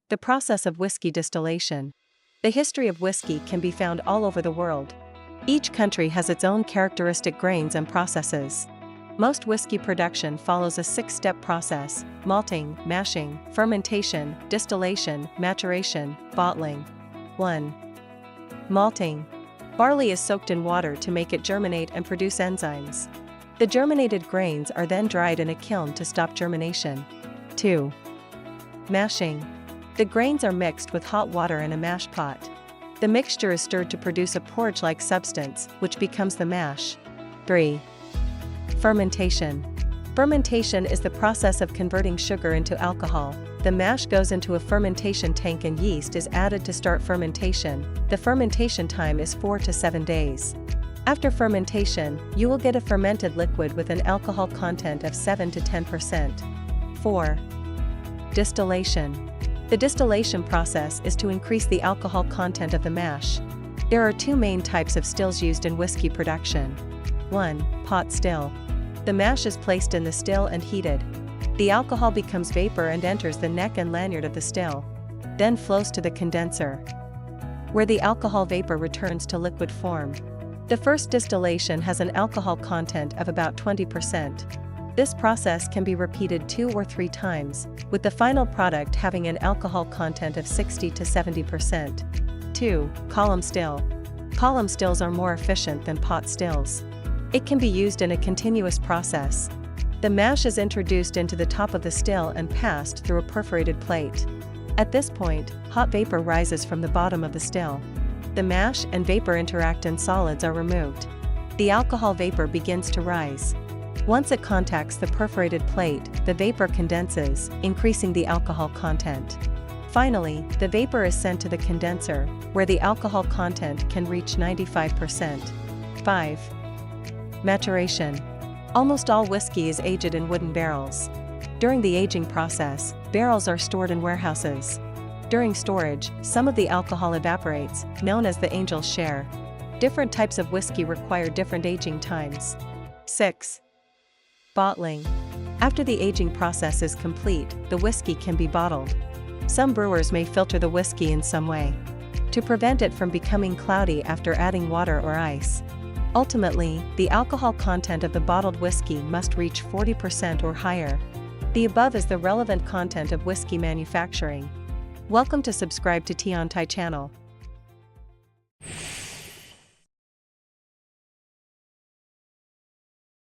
The process of whiskey distillation. The history of whiskey can be found all over the world. Each country has its own characteristic grains and processes. Most whiskey production follows a 6-step process: malting, mashing, fermentation, distillation, maturation, bottling. 1. Malting. Barley is soaked in water to make it germinate and produce enzymes. The germinated grains are then dried in a kiln to stop germination. 2. Mashing. The grains are mixed with hot water in a mash pot. The mixture is stirred to produce a porridge-like substance, which becomes the mash. 3. Fermentation. Fermentation is the process of converting sugar into alcohol. The mash goes into a fermentation tank and yeast is added to start fermentation. The fermentation time is 4 to 7 days. After fermentation, you will get a fermented liquid with an alcohol content of 7 to 10%. 4. Distillation. The distillation process is to increase the alcohol content of the mash. There are 2 main types of stills used in whiskey production. 1. Pot still. The mash is placed in the still and heated. The alcohol becomes vapor and enters the neck and lanyard of the still, then flows to the condenser, where the alcohol vapor returns to liquid form. The first distillation has an alcohol content of about 20%. This process can be repeated 2 or 3 times, with the final product having an alcohol content of 60 to 70%. 2. Column still. Column stills are more efficient than pot stills. It can be used in a continuous process. The mash is introduced into the top of the still and passed through a perforated plate. At this point, hot vapor rises from the bottom of the still. The mash and vapor interact and solids are removed. The alcohol vapor begins to rise. Once it contacts the perforated plate, the vapor condenses, increasing the alcohol content. Finally, the vapor is sent to the condenser, where the alcohol content can reach 95%. 5. Maturation. Almost all whiskey is aged in wooden barrels. During the aging process, barrels are stored in warehouses. During storage, some of the alcohol evaporates, known as the angel's share. Different types of whiskey require different aging times. 6. Bottling. After the aging process is complete, the whiskey can be bottled. Some brewers may filter the whiskey in some way to prevent it from becoming cloudy after adding water or ice. Ultimately, the alcohol content of the bottled whiskey must reach 40% or higher. The above is the relevant content of whiskey manufacturing. Welcome to subscribe to Huang-Tiantai channel.